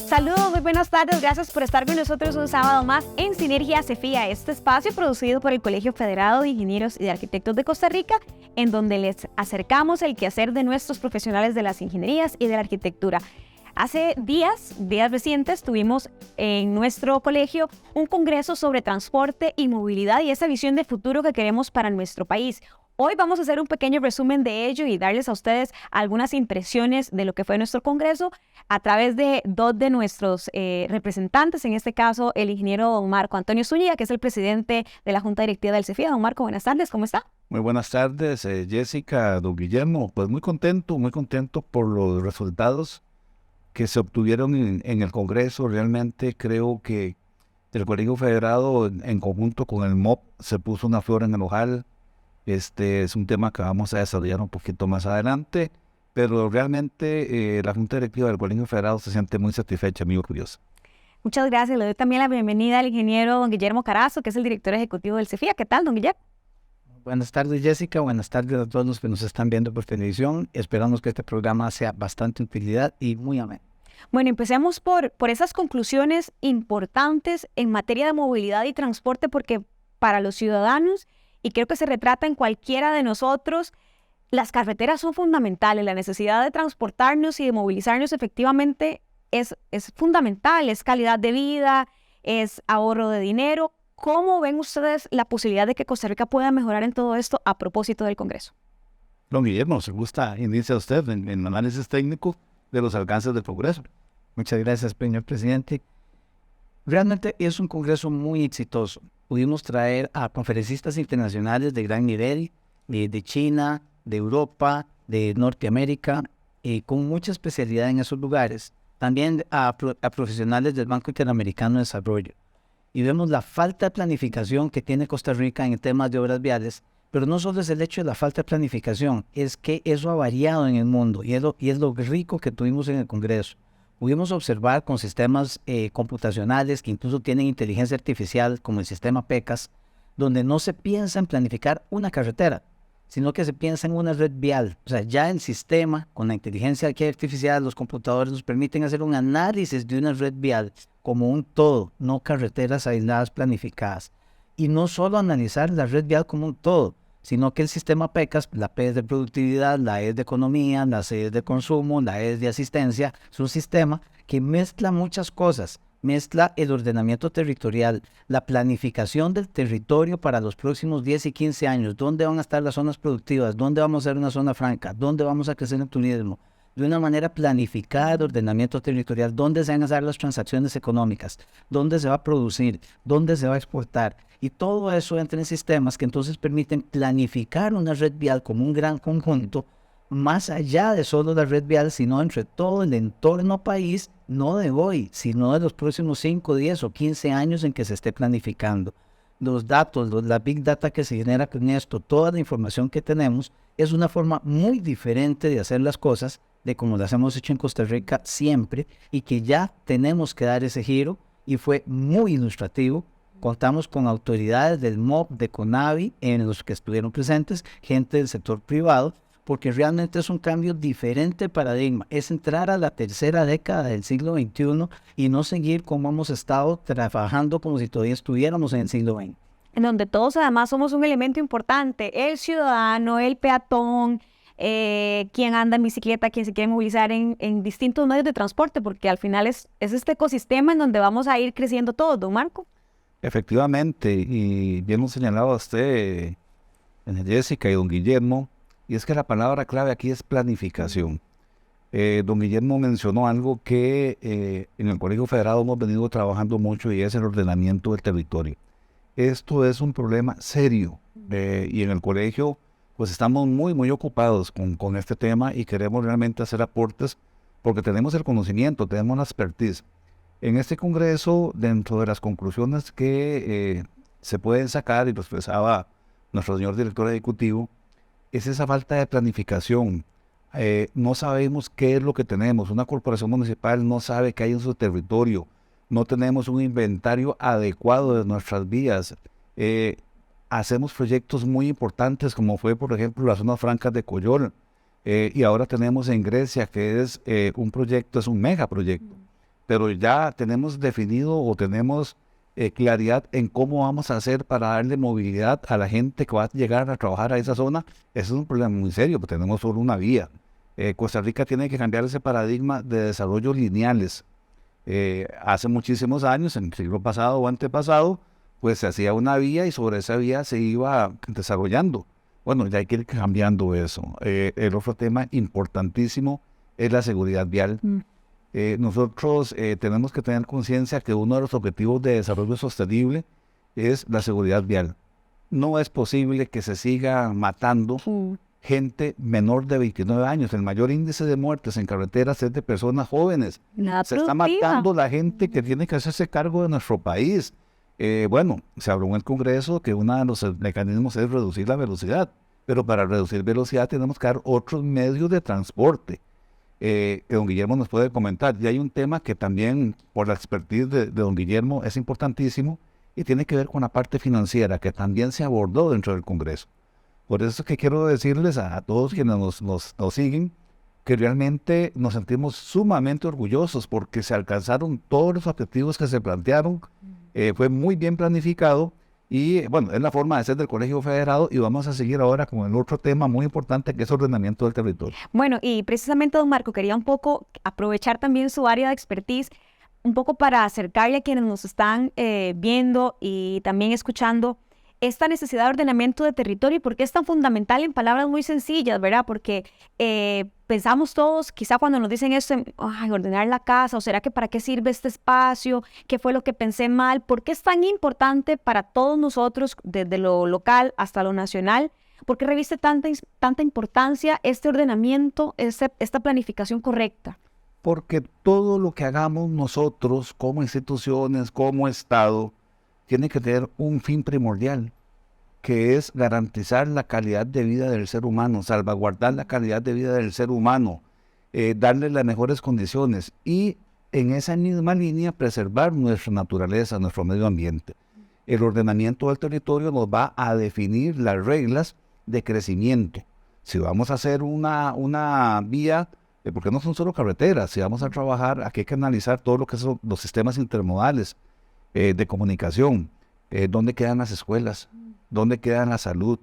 Saludos, muy buenas tardes, gracias por estar con nosotros un sábado más en Sinergia CEFIA, este espacio producido por el Colegio Federado de Ingenieros y de Arquitectos de Costa Rica, en donde les acercamos el quehacer de nuestros profesionales de las ingenierías y de la arquitectura. Hace días recientes, tuvimos en nuestro colegio un congreso sobre transporte y movilidad y esa visión de futuro que queremos para nuestro país. Hoy vamos a hacer un pequeño resumen de ello y darles a ustedes algunas impresiones de lo que fue nuestro congreso a través de dos de nuestros representantes, en este caso el ingeniero don Marco Antonio Zúñiga, que es el presidente de la Junta Directiva del CEFIA. Don Marco, buenas tardes, ¿cómo está? Muy buenas tardes, Jessica, don Guillermo. Pues muy contento por los resultados que se obtuvieron en el Congreso. Realmente creo que el Colegio Federado, en conjunto con el MOP, se puso una flor en el ojal. Este es un tema que vamos a desarrollar un poquito más adelante, pero realmente la Junta Directiva del Colegio Federado se siente muy satisfecha, muy orgullosa. Muchas gracias. Le doy también la bienvenida al ingeniero don Guillermo Carazo, que es el director ejecutivo del CEFIA. ¿Qué tal, don Guillermo? Buenas tardes, Jessica. Buenas tardes a todos los que nos están viendo por televisión. Esperamos que este programa sea bastante utilidad y muy ameno. Bueno, empecemos por esas conclusiones importantes en materia de movilidad y transporte, porque para los ciudadanos, y creo que se retrata en cualquiera de nosotros, las carreteras son fundamentales. La necesidad de transportarnos y de movilizarnos efectivamente es fundamental, es calidad de vida, es ahorro de dinero. ¿Cómo ven ustedes la posibilidad de que Costa Rica pueda mejorar en todo esto a propósito del Congreso? Don Guillermo, se gusta, inicia usted en análisis técnico de los alcances del Congreso. Muchas gracias, señor presidente. Realmente es un congreso muy exitoso. Pudimos traer a conferencistas internacionales de gran nivel, de China, de Europa, de Norteamérica, con mucha especialidad en esos lugares. También a profesionales del Banco Interamericano de Desarrollo. Y vemos la falta de planificación que tiene Costa Rica en temas de obras viales, pero no solo es el hecho de la falta de planificación, es que eso ha variado en el mundo y es lo rico que tuvimos en el Congreso. Pudimos observar con sistemas computacionales que incluso tienen inteligencia artificial, como el sistema PECAS, donde no se piensa en planificar una carretera, sino que se piensa en una red vial. O sea, ya el sistema, con la inteligencia artificial, los computadores nos permiten hacer un análisis de una red vial como un todo, no carreteras aisladas planificadas. Y no solo analizar la red vial como un todo, sino que el sistema PECAS, la P es de productividad, la E es de economía, la C es de consumo, la E es de asistencia, es un sistema que mezcla muchas cosas, mezcla el ordenamiento territorial, la planificación del territorio para los próximos 10 y 15 años, dónde van a estar las zonas productivas, dónde vamos a hacer una zona franca, dónde vamos a crecer el turismo, de una manera planificada de ordenamiento territorial, dónde se van a hacer las transacciones económicas, dónde se va a producir, dónde se va a exportar. Y todo eso entra en sistemas que entonces permiten planificar una red vial como un gran conjunto, más allá de solo la red vial, sino entre todo el entorno país, no de hoy, sino de los próximos 5, 10 o 15 años en que se esté planificando. Los datos, la Big Data que se genera con esto, toda la información que tenemos, es una forma muy diferente de hacer las cosas, de como las hemos hecho en Costa Rica siempre, y que ya tenemos que dar ese giro, y fue muy ilustrativo. Contamos con autoridades del MOP, de CONAVI, en los que estuvieron presentes, gente del sector privado, porque realmente es un cambio diferente de paradigma. Es entrar a la tercera década del siglo XXI y no seguir como hemos estado trabajando como si todavía estuviéramos en el siglo XX. En donde todos además somos un elemento importante, el ciudadano, el peatón, quien anda en bicicleta, quien se quiere movilizar en distintos medios de transporte, porque al final es este ecosistema en donde vamos a ir creciendo todos, don Marco. Efectivamente, y bien lo señalaba usted, Jessica y don Guillermo, y es que la palabra clave aquí es planificación. Don Guillermo mencionó algo que en el Colegio Federado hemos venido trabajando mucho y es el ordenamiento del territorio. Esto es un problema serio y en el colegio pues estamos muy ocupados con este tema y queremos realmente hacer aportes porque tenemos el conocimiento, tenemos la expertise. En este Congreso, dentro de las conclusiones que se pueden sacar, y lo expresaba nuestro señor director ejecutivo, es esa falta de planificación. No sabemos qué es lo que tenemos. Una corporación municipal no sabe qué hay en su territorio. No tenemos un inventario adecuado de nuestras vías. Hacemos proyectos muy importantes, como fue, por ejemplo, las zonas francas de Coyol. Y ahora tenemos en Grecia, que es un proyecto, es un megaproyecto. Pero ya tenemos definido o tenemos claridad en cómo vamos a hacer para darle movilidad a la gente que va a llegar a trabajar a esa zona. Ese es un problema muy serio, porque tenemos solo una vía. Costa Rica tiene que cambiar ese paradigma de desarrollo lineales. Hace muchísimos años, en el siglo pasado o antepasado, pues se hacía una vía y sobre esa vía se iba desarrollando. Bueno, ya hay que ir cambiando eso. El otro tema importantísimo es la seguridad vial. Nosotros tenemos que tener conciencia que uno de los objetivos de desarrollo sostenible es la seguridad vial. No es posible que se siga matando gente menor de 29 años. El mayor índice de muertes en carreteras es de personas jóvenes. Se está matando la gente que tiene que hacerse cargo de nuestro país. Bueno, se habló en el Congreso que uno de los mecanismos es reducir la velocidad, pero para reducir velocidad tenemos que dar otros medios de transporte. Que don Guillermo nos puede comentar. Y hay un tema que también, por la expertise de don Guillermo, es importantísimo y tiene que ver con la parte financiera, que también se abordó dentro del Congreso. Por eso es que quiero decirles a todos quienes nos siguen que realmente nos sentimos sumamente orgullosos porque se alcanzaron todos los objetivos que se plantearon. Fue muy bien planificado y bueno, es la forma de ser del Colegio Federado, y vamos a seguir ahora con el otro tema muy importante, que es ordenamiento del territorio. Bueno, y precisamente, don Marco, quería un poco aprovechar también su área de expertise, un poco para acercarle a quienes nos están viendo y también escuchando esta necesidad de ordenamiento de territorio y por qué es tan fundamental, en palabras muy sencillas, ¿verdad? Porque pensamos todos, quizá cuando nos dicen esto, ordenar la casa, o será que para qué sirve este espacio, qué fue lo que pensé mal, ¿por qué es tan importante para todos nosotros, desde lo local hasta lo nacional? ¿Por qué reviste tanta importancia este ordenamiento, esta planificación correcta? Porque todo lo que hagamos nosotros como instituciones, como Estado, tiene que tener un fin primordial, que es garantizar la calidad de vida del ser humano, salvaguardar la calidad de vida del ser humano, darle las mejores condiciones y en esa misma línea preservar nuestra naturaleza, nuestro medio ambiente. El ordenamiento del territorio nos va a definir las reglas de crecimiento. Si vamos a hacer una vía, porque no son solo carreteras, si vamos a trabajar, aquí hay que analizar todo lo que son los sistemas intermodales, de comunicación, dónde quedan las escuelas, dónde queda la salud,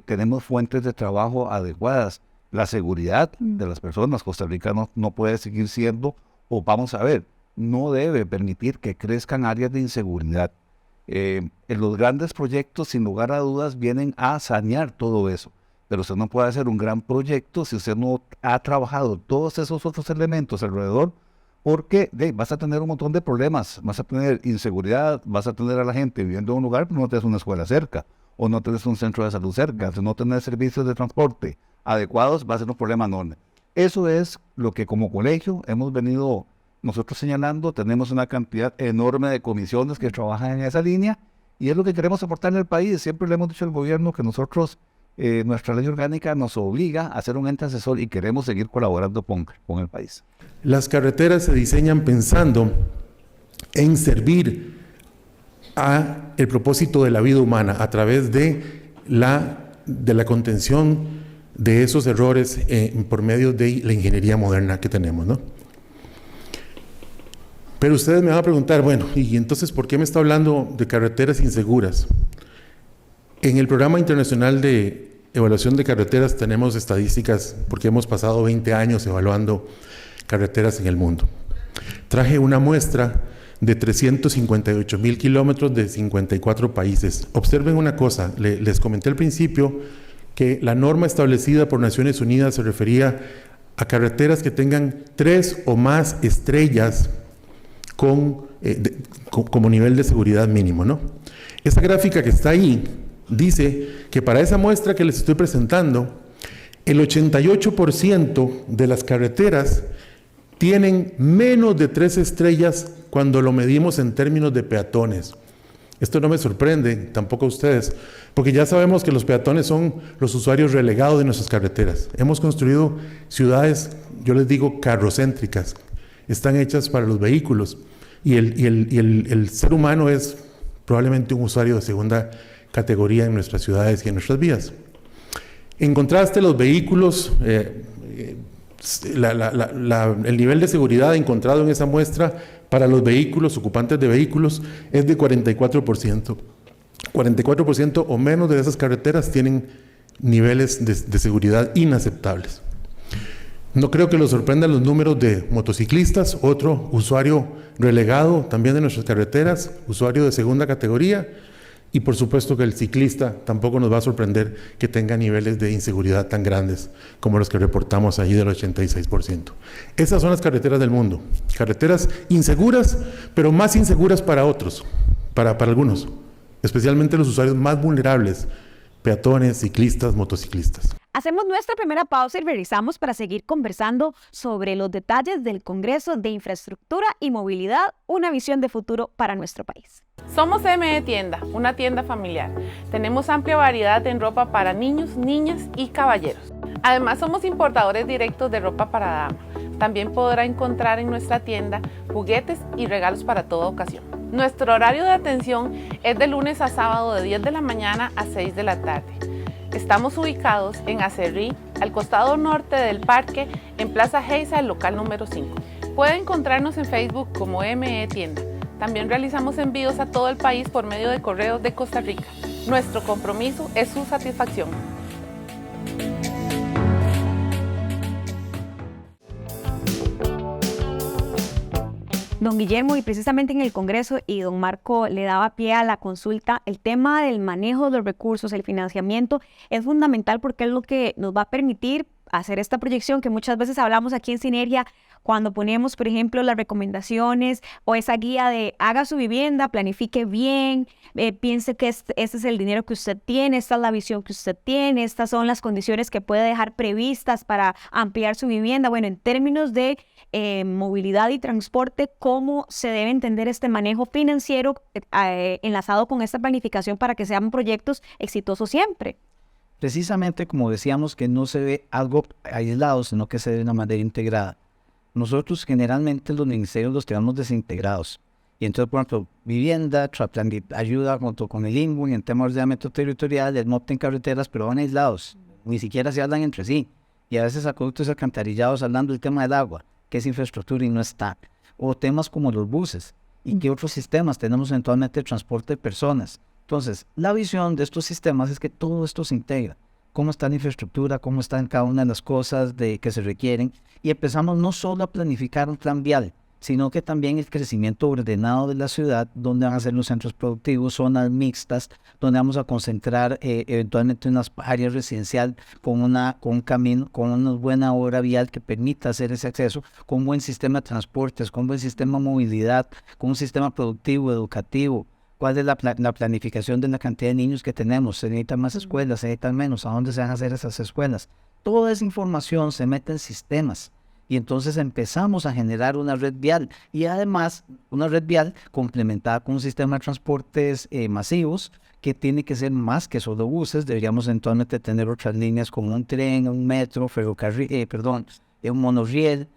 tenemos fuentes de trabajo adecuadas, la seguridad de las personas. Costa Rica no puede seguir siendo, o vamos a ver, no debe permitir que crezcan áreas de inseguridad. En los grandes proyectos, sin lugar a dudas, vienen a sanear todo eso, pero usted no puede hacer un gran proyecto si usted no ha trabajado todos esos otros elementos alrededor, porque vas a tener un montón de problemas, vas a tener inseguridad, vas a tener a la gente viviendo en un lugar, pero no tienes una escuela cerca, o no tienes un centro de salud cerca, si no tienes servicios de transporte adecuados, va a ser un problema enorme. Eso es lo que como colegio hemos venido nosotros señalando. Tenemos una cantidad enorme de comisiones que trabajan en esa línea, y es lo que queremos aportar al país. Siempre le hemos dicho al gobierno que nosotros, nuestra ley orgánica nos obliga a ser un ente asesor y queremos seguir colaborando con el país. Las carreteras se diseñan pensando en servir a el propósito de la vida humana a través de la contención de esos errores por medio de la ingeniería moderna que tenemos, ¿no? Pero ustedes me van a preguntar, bueno, ¿y entonces por qué me está hablando de carreteras inseguras? En el Programa Internacional de Evaluación de Carreteras tenemos estadísticas porque hemos pasado 20 años evaluando carreteras en el mundo. Traje una muestra de 358,000 kilómetros de 54 países. Observen una cosa, les comenté al principio que la norma establecida por Naciones Unidas se refería a carreteras que tengan 3 o más estrellas como nivel de seguridad mínimo, ¿no? Esa gráfica que está ahí dice que para esa muestra que les estoy presentando, el 88% de las carreteras tienen menos de 3 estrellas cuando lo medimos en términos de peatones. Esto no me sorprende, tampoco a ustedes, porque ya sabemos que los peatones son los usuarios relegados de nuestras carreteras. Hemos construido ciudades, yo les digo, carrocéntricas. Están hechas para los vehículos y el ser humano es probablemente un usuario de segunda categoría en nuestras ciudades y en nuestras vías. En contraste, los vehículos, el nivel de seguridad encontrado en esa muestra para los vehículos, ocupantes de vehículos, es de 44%. 44% o menos de esas carreteras tienen niveles de seguridad inaceptables. No creo que los sorprendan los números de motociclistas, otro usuario relegado también de nuestras carreteras, usuario de segunda categoría, y por supuesto que el ciclista tampoco nos va a sorprender que tenga niveles de inseguridad tan grandes como los que reportamos allí del 86%. Esas son las carreteras del mundo, carreteras inseguras, pero más inseguras para otros, para algunos, especialmente los usuarios más vulnerables, peatones, ciclistas, motociclistas. Hacemos nuestra primera pausa y regresamos para seguir conversando sobre los detalles del Congreso de Infraestructura y Movilidad, una visión de futuro para nuestro país. Somos ME Tienda, una tienda familiar. Tenemos amplia variedad en ropa para niños, niñas y caballeros. Además, somos importadores directos de ropa para dama. También podrá encontrar en nuestra tienda juguetes y regalos para toda ocasión. Nuestro horario de atención es de lunes a sábado de 10 de la mañana a 6 de la tarde. Estamos ubicados en Acerrí, al costado norte del parque, en Plaza Geisa, el local número 5. Puede encontrarnos en Facebook como ME Tienda. También realizamos envíos a todo el país por medio de correos de Costa Rica. Nuestro compromiso es su satisfacción. Don Guillermo, y precisamente en el Congreso, y don Marco le daba pie a la consulta, el tema del manejo de los recursos, el financiamiento, es fundamental porque es lo que nos va a permitir hacer esta proyección que muchas veces hablamos aquí en Sinergia cuando ponemos, por ejemplo, las recomendaciones o esa guía de haga su vivienda, planifique bien, piense que este es el dinero que usted tiene, esta es la visión que usted tiene, estas son las condiciones que puede dejar previstas para ampliar su vivienda. Bueno, en términos de movilidad y transporte, ¿cómo se debe entender este manejo financiero enlazado con esta planificación para que sean proyectos exitosos siempre? Precisamente como decíamos que no se ve algo aislado, sino que se ve de una manera integrada. Nosotros generalmente los ministerios los tenemos desintegrados. Y entonces, por ejemplo, vivienda, ayuda junto con el INVU en temas de ordenamiento territorial, el MOPTE en carreteras, pero van aislados. Ni siquiera se hablan entre sí. Y a veces acueductos alcantarillados hablando del tema del agua, que es infraestructura y no está. O temas como los buses. ¿Y qué otros sistemas tenemos eventualmente de transporte de personas? Entonces, la visión de estos sistemas es que todo esto se integra. Cómo está la infraestructura, cómo están cada una de las cosas que se requieren. Y empezamos no solo a planificar un plan vial, sino que también el crecimiento ordenado de la ciudad, donde van a ser los centros productivos, zonas mixtas, donde vamos a concentrar eventualmente unas áreas residencial con un camino, con una buena obra vial que permita hacer ese acceso, con un buen sistema de transportes, con un buen sistema de movilidad, con un sistema productivo, educativo. ¿Cuál es la planificación de la cantidad de niños que tenemos? ¿Se necesitan más escuelas? ¿Se necesitan menos? ¿A dónde se van a hacer esas escuelas? Toda esa información se mete en sistemas y entonces empezamos a generar una red vial y además una red vial complementada con un sistema de transportes masivos que tiene que ser más que solo buses. Deberíamos eventualmente tener otras líneas como un tren, un metro, un monorriel,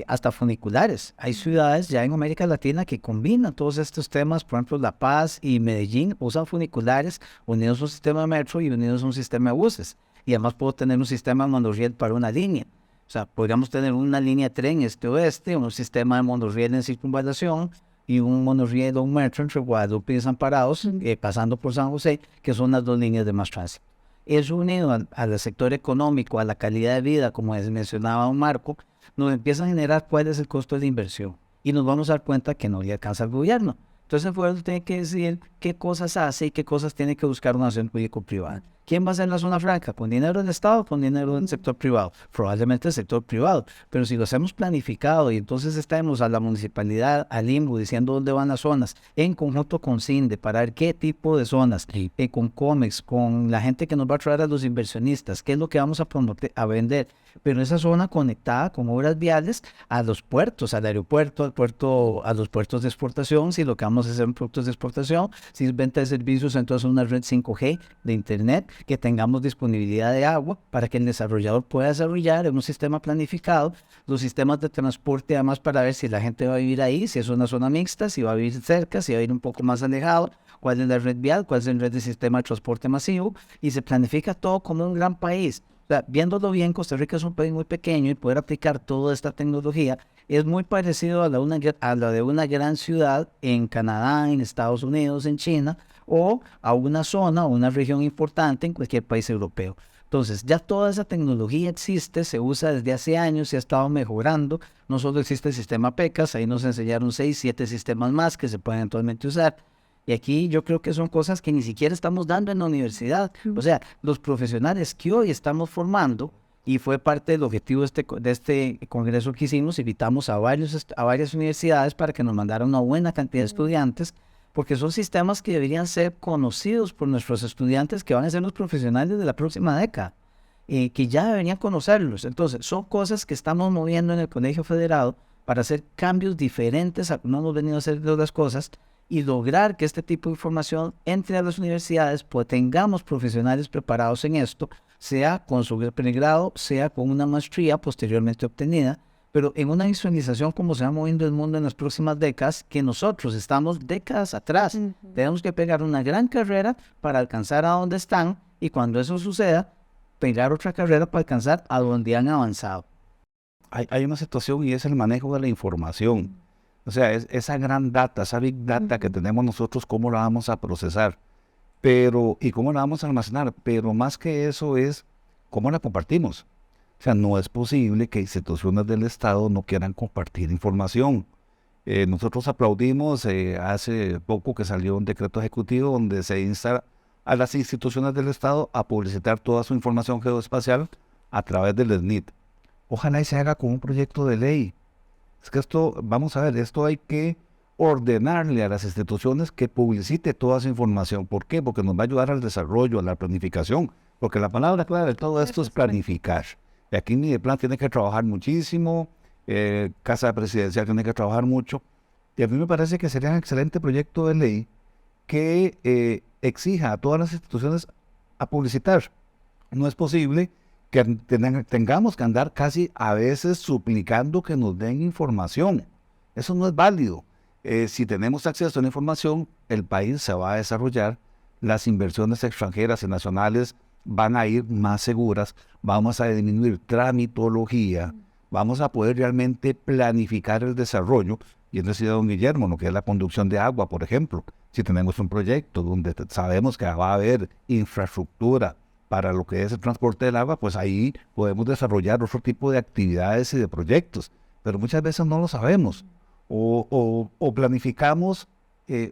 hasta funiculares. Hay ciudades ya en América Latina que combinan todos estos temas. Por ejemplo, La Paz y Medellín usan funiculares unidos a un sistema de metro y unidos a un sistema de buses. Y además puedo tener un sistema de monorriel para una línea. O sea, podríamos tener una línea de tren este-oeste, un sistema de monorriel en circunvalación y un monorriel o un metro entre Guadalupe y Desamparados, pasando por San José, que son las dos líneas de más tránsito. Eso unido al sector económico, a la calidad de vida, como mencionaba don Marco, nos empieza a generar cuál es el costo de la inversión. Y nos vamos a dar cuenta que no le alcanza al gobierno. Entonces el gobierno tiene que decidir qué cosas hace y qué cosas tiene que buscar una acción público-privada. ¿Quién va a hacer la zona franca? ¿Con dinero del Estado o con dinero del sector privado? Probablemente el sector privado. Pero si lo hacemos planificado y entonces estamos a la municipalidad, al INVU, diciendo dónde van las zonas, en conjunto con CINDE, para ver qué tipo de zonas, con COMEX, con la gente que nos va a traer a los inversionistas, qué es lo que vamos a promover, a vender, pero esa zona conectada con obras viales a los puertos, al aeropuerto, al puerto, a los puertos de exportación, si lo que vamos a hacer en productos de exportación, si es venta de servicios, entonces una red 5G de internet, que tengamos disponibilidad de agua para que el desarrollador pueda desarrollar en un sistema planificado los sistemas de transporte, además para ver si la gente va a vivir ahí, si es una zona mixta, si va a vivir cerca, si va a ir un poco más alejado, cuál es la red vial, cuál es la red de sistema de transporte masivo, y se planifica todo como un gran país. O sea, viéndolo bien, Costa Rica es un país muy pequeño y poder aplicar toda esta tecnología es muy parecido a la de una gran ciudad en Canadá, en Estados Unidos, en China, o a una zona o una región importante en cualquier país europeo. Entonces, ya toda esa tecnología existe, se usa desde hace años, se ha estado mejorando. No solo existe el sistema PECAS, ahí nos enseñaron 6, 7 sistemas más que se pueden actualmente usar. Y aquí yo creo que son cosas que ni siquiera estamos dando en la universidad. O sea, los profesionales que hoy estamos formando, y fue parte del objetivo de este congreso que hicimos, invitamos a varias universidades para que nos mandaran una buena cantidad de estudiantes, porque son sistemas que deberían ser conocidos por nuestros estudiantes que van a ser los profesionales de la próxima década, que ya deberían conocerlos. Entonces, son cosas que estamos moviendo en el Colegio Federado para hacer cambios diferentes a cómo hemos venido a hacer las cosas, y lograr que este tipo de información entre a las universidades, pues tengamos profesionales preparados en esto, sea con su pregrado, sea con una maestría posteriormente obtenida, pero en una visualización como se va moviendo el mundo en las próximas décadas, que nosotros estamos décadas atrás. Tenemos que pegar una gran carrera para alcanzar a donde están, y cuando eso suceda, pegar otra carrera para alcanzar a donde han avanzado. Hay una situación, y es el manejo de la información. O sea, esa gran data, esa big data que tenemos nosotros, ¿cómo la vamos a procesar? Y cómo la vamos a almacenar. Pero más que eso es cómo la compartimos. O sea, no es posible que instituciones del Estado no quieran compartir información. Nosotros aplaudimos hace poco que salió un decreto ejecutivo donde se insta a las instituciones del Estado a publicitar toda su información geoespacial a través del SNIT. Ojalá y se haga con un proyecto de ley. Es que esto, vamos a ver, esto hay que ordenarle a las instituciones que publicite toda esa información. ¿Por qué? Porque nos va a ayudar al desarrollo, a la planificación. Porque la palabra clave de todo esto es planificar. Y aquí Mideplan tiene que trabajar muchísimo, Casa Presidencial tiene que trabajar mucho. Y a mí me parece que sería un excelente proyecto de ley que exija a todas las instituciones a publicitar. No es posible que tengamos que andar casi a veces suplicando que nos den información. Eso no es válido. Si tenemos acceso a la información, el país se va a desarrollar, las inversiones extranjeras y nacionales van a ir más seguras, vamos a disminuir tramitología, vamos a poder realmente planificar el desarrollo. Y es decir, don Guillermo, lo que es la conducción de agua, por ejemplo. Si tenemos un proyecto donde sabemos que va a haber infraestructura para lo que es el transporte del agua, pues ahí podemos desarrollar otro tipo de actividades y de proyectos, pero muchas veces no lo sabemos, o planificamos,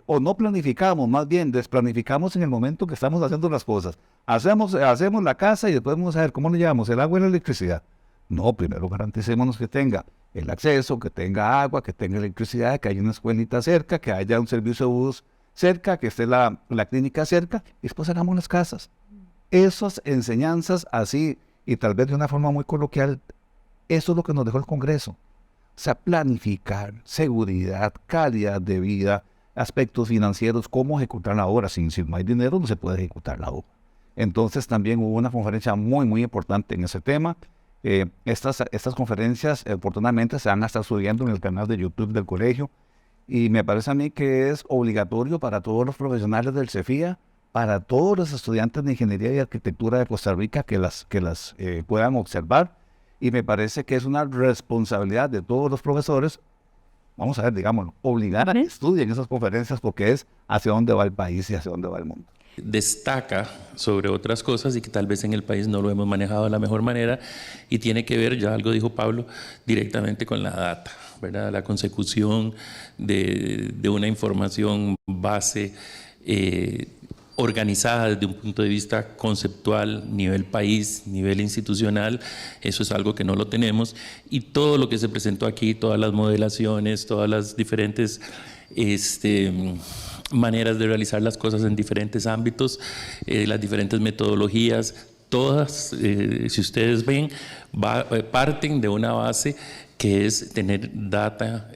o no planificamos, más bien desplanificamos en el momento que estamos haciendo las cosas. Hacemos la casa y después vamos a ver cómo le llevamos el agua y la electricidad. No, primero garanticémonos que tenga el acceso, que tenga agua, que tenga electricidad, que haya una escuelita cerca, que haya un servicio de bus cerca, que esté la clínica cerca, y después hagamos las casas. Esas enseñanzas así, y tal vez de una forma muy coloquial, eso es lo que nos dejó el Congreso. O sea, planificar, seguridad, calidad de vida, aspectos financieros, cómo ejecutar la obra. Si no hay dinero, no se puede ejecutar la obra. Entonces también hubo una conferencia muy, muy importante en ese tema. Estas conferencias, oportunamente, se van a estar subiendo en el canal de YouTube del colegio. Y me parece a mí que es obligatorio para todos los profesionales del CEFIA, para todos los estudiantes de Ingeniería y Arquitectura de Costa Rica que las puedan observar, y me parece que es una responsabilidad de todos los profesores, vamos a ver, digámoslo, obligar a que estudien esas conferencias, porque es hacia dónde va el país y hacia dónde va el mundo. Destaca sobre otras cosas y que tal vez en el país no lo hemos manejado de la mejor manera, y tiene que ver, ya algo dijo Pablo, directamente con la data, ¿verdad? La consecución de una información base organizada desde un punto de vista conceptual, nivel país, nivel institucional. Eso es algo que no lo tenemos, y todo lo que se presentó aquí, todas las modelaciones, todas las diferentes maneras de realizar las cosas en diferentes ámbitos, las diferentes metodologías, todas, si ustedes ven, parten de una base que es tener data,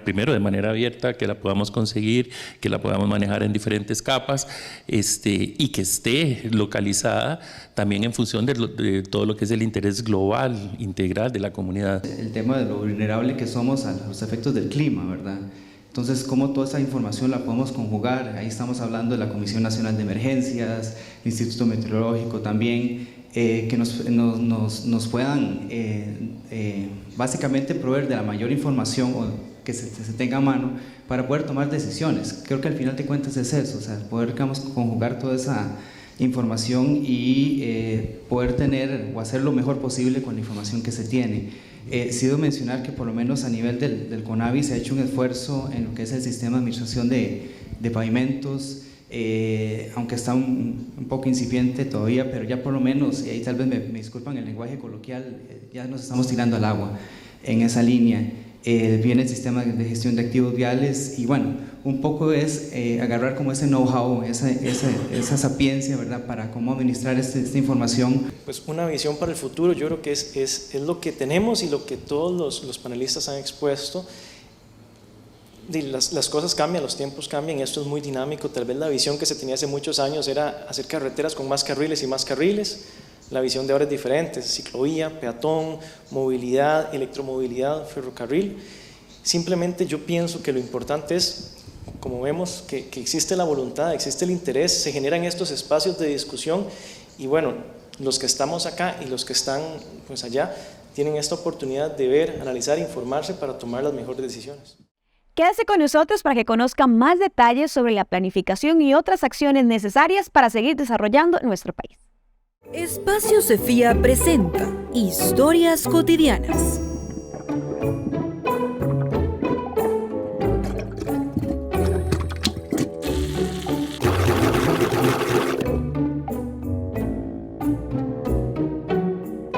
primero de manera abierta, que la podamos conseguir, que la podamos manejar en diferentes capas, y que esté localizada también en función de todo lo que es el interés global, integral de la comunidad. El tema de lo vulnerable que somos a los efectos del clima, ¿verdad? Entonces, ¿cómo toda esa información la podemos conjugar? Ahí estamos hablando de la Comisión Nacional de Emergencias, el Instituto Meteorológico también, que nos puedan básicamente proveer de la mayor información o que se tenga a mano para poder tomar decisiones. Creo que al final de cuentas es eso, o sea, poder conjugar toda esa información y poder tener o hacer lo mejor posible con la información que se tiene. Sí debo mencionar que por lo menos a nivel del CONAVI se ha hecho un esfuerzo en lo que es el sistema de administración de pavimentos, aunque está un poco incipiente todavía, pero ya por lo menos, y ahí tal vez me disculpan el lenguaje coloquial, ya nos estamos tirando al agua en esa línea. Viene el sistema de gestión de activos viales y bueno, un poco es agarrar como ese know-how, esa sapiencia, ¿verdad?, para cómo administrar esta información. Pues una visión para el futuro, yo creo que es lo que tenemos y lo que todos los panelistas han expuesto. Las cosas cambian, los tiempos cambian, esto es muy dinámico. Tal vez la visión que se tenía hace muchos años era hacer carreteras con más carriles y más carriles. La visión de ahora es diferente, ciclovía, peatón, movilidad, electromovilidad, ferrocarril. Simplemente yo pienso que lo importante es, como vemos, que existe la voluntad, existe el interés, se generan estos espacios de discusión y bueno, los que estamos acá y los que están pues allá tienen esta oportunidad de ver, analizar, informarse para tomar las mejores decisiones. Quédese con nosotros para que conozca más detalles sobre la planificación y otras acciones necesarias para seguir desarrollando nuestro país. Espacio Cefía presenta Historias Cotidianas.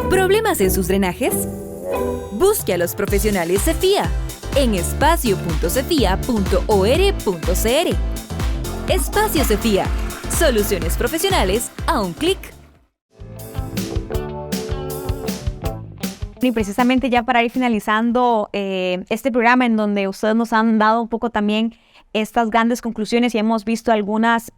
¿Problemas en sus drenajes? Busque a los profesionales Cefía en espacio.cefia.or.cr. Espacio Cefía, soluciones profesionales a un clic. Y precisamente ya para ir finalizando este programa en donde ustedes nos han dado un poco también estas grandes conclusiones y hemos visto algunas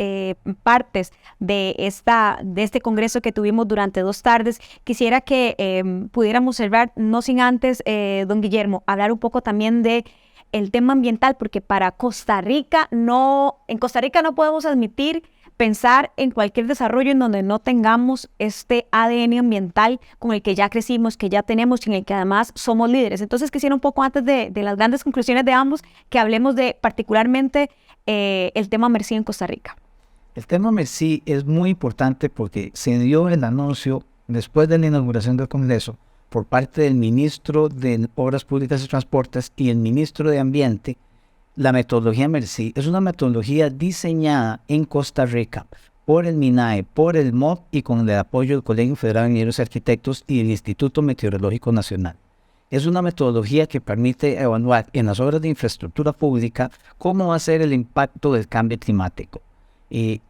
partes de este congreso que tuvimos durante 2 tardes, quisiera que pudiéramos cerrar, no sin antes, don Guillermo, hablar un poco también de el tema ambiental, porque para Costa Rica en Costa Rica no podemos admitir pensar en cualquier desarrollo en donde no tengamos este ADN ambiental con el que ya crecimos, que ya tenemos y en el que además somos líderes. Entonces quisiera un poco antes de las grandes conclusiones de ambos que hablemos de particularmente el tema MERSI en Costa Rica. El tema MERSI es muy importante porque se dio el anuncio después de la inauguración del Congreso por parte del ministro de Obras Públicas y Transportes y el ministro de Ambiente. La metodología MERSI es una metodología diseñada en Costa Rica por el MINAE, por el MOP y con el apoyo del Colegio Federal de Ingenieros y Arquitectos y el Instituto Meteorológico Nacional. Es una metodología que permite evaluar en las obras de infraestructura pública cómo va a ser el impacto del cambio climático.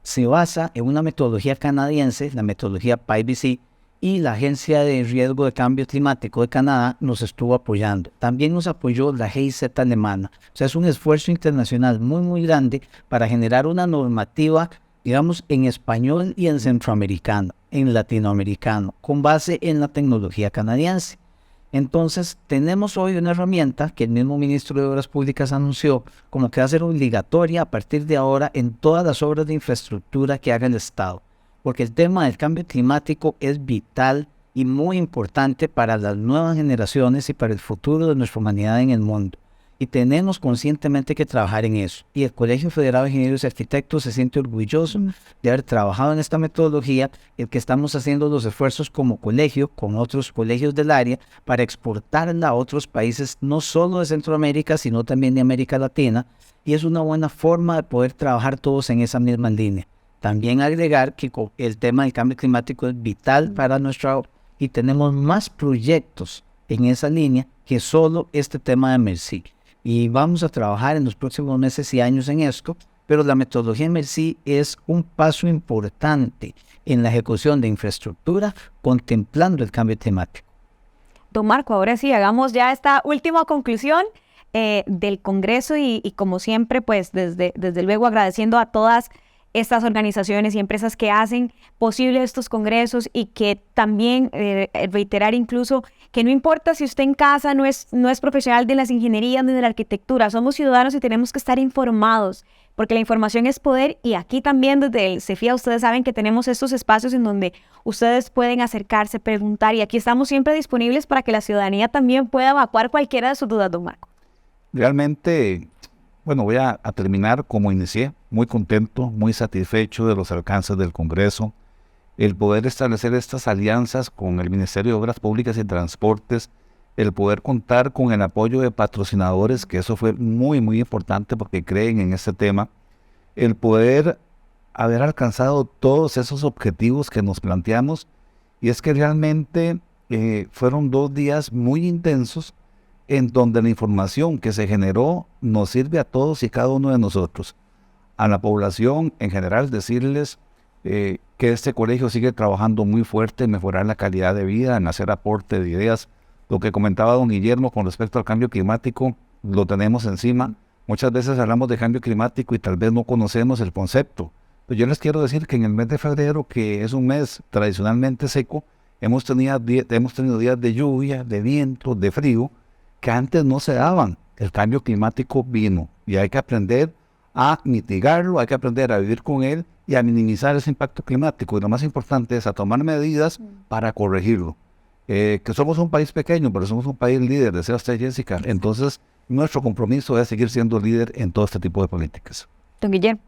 Se basa en una metodología canadiense, la metodología PIBC, y la Agencia de Riesgo de Cambio Climático de Canadá nos estuvo apoyando. También nos apoyó la GIZ alemana. O sea, es un esfuerzo internacional muy, muy grande para generar una normativa, digamos, en español y en centroamericano, en latinoamericano, con base en la tecnología canadiense. Entonces, tenemos hoy una herramienta que el mismo ministro de Obras Públicas anunció como que va a ser obligatoria a partir de ahora en todas las obras de infraestructura que haga el Estado. Porque el tema del cambio climático es vital y muy importante para las nuevas generaciones y para el futuro de nuestra humanidad en el mundo. Y tenemos conscientemente que trabajar en eso. Y el Colegio Federal de Ingenieros y Arquitectos se siente orgulloso de haber trabajado en esta metodología, el que estamos haciendo los esfuerzos como colegio, con otros colegios del área, para exportarla a otros países, no solo de Centroamérica, sino también de América Latina. Y es una buena forma de poder trabajar todos en esa misma línea. También agregar que el tema del cambio climático es vital para nuestra obra y tenemos más proyectos en esa línea que solo este tema de MERSI. Y vamos a trabajar en los próximos meses y años en esto pero la metodología MLC es un paso importante en la ejecución de infraestructura contemplando el cambio climático. Don Marco, ahora sí, hagamos ya esta última conclusión del Congreso y como siempre, pues desde luego agradeciendo a todas estas organizaciones y empresas que hacen posible estos congresos y que también reiterar incluso que no importa si usted en casa no es profesional de las ingenierías ni de la arquitectura, somos ciudadanos y tenemos que estar informados porque la información es poder y aquí también desde el CEFIA ustedes saben que tenemos estos espacios en donde ustedes pueden acercarse, preguntar y aquí estamos siempre disponibles para que la ciudadanía también pueda evacuar cualquiera de sus dudas, don Marco. Realmente, bueno, voy a terminar como inicié, muy contento, muy satisfecho de los alcances del Congreso, el poder establecer estas alianzas con el Ministerio de Obras Públicas y Transportes, el poder contar con el apoyo de patrocinadores, que eso fue muy, muy importante porque creen en este tema, el poder haber alcanzado todos esos objetivos que nos planteamos, y es que realmente fueron 2 días muy intensos, en donde la información que se generó nos sirve a todos y cada uno de nosotros. A la población en general decirles que este colegio sigue trabajando muy fuerte en mejorar la calidad de vida, en hacer aporte de ideas. Lo que comentaba don Guillermo con respecto al cambio climático, lo tenemos encima. Muchas veces hablamos de cambio climático y tal vez no conocemos el concepto. Pero yo les quiero decir que en el mes de febrero, que es un mes tradicionalmente seco, hemos tenido días de lluvia, de viento, de frío, que antes no se daban. El cambio climático vino y hay que aprender a mitigarlo, hay que aprender a vivir con él y a minimizar ese impacto climático. Y lo más importante es a tomar medidas para corregirlo. Que somos un país pequeño, pero somos un país líder, decía usted, Jessica. Entonces, nuestro compromiso es seguir siendo líder en todo este tipo de políticas. Don Guillermo.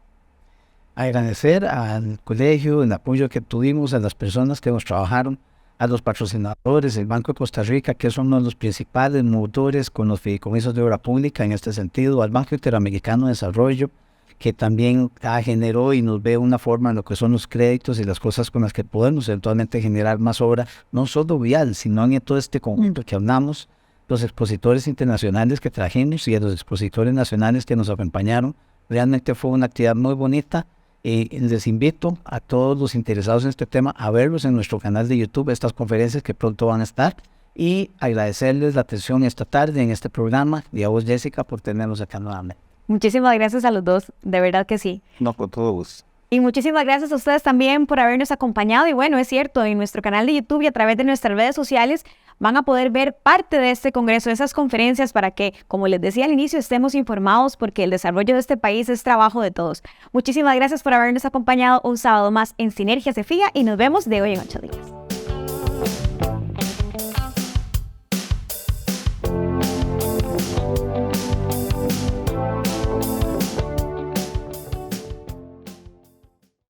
Agradecer al colegio el apoyo que tuvimos, a las personas que nos trabajaron, a los patrocinadores, el Banco de Costa Rica, que son uno de los principales motores con los fideicomisos de obra pública en este sentido, al Banco Interamericano de Desarrollo, que también generó y nos ve una forma en lo que son los créditos y las cosas con las que podemos eventualmente generar más obra, no solo vial, sino en todo este conjunto que hablamos, los expositores internacionales que trajimos y a los expositores nacionales que nos acompañaron. Realmente fue una actividad muy bonita. Les invito a todos los interesados en este tema a verlos en nuestro canal de YouTube, estas conferencias que pronto van a estar, y agradecerles la atención esta tarde en este programa y a vos, Jessica, por tenernos acá nuevamente. Muchísimas gracias a los dos, de verdad que sí. No, con todo gusto. Y muchísimas gracias a ustedes también por habernos acompañado. Y bueno, es cierto, en nuestro canal de YouTube y a través de nuestras redes sociales van a poder ver parte de este congreso, de esas conferencias para que, como les decía al inicio, estemos informados porque el desarrollo de este país es trabajo de todos. Muchísimas gracias por habernos acompañado un sábado más en Sinergia CEFIA y nos vemos de hoy en 8 días.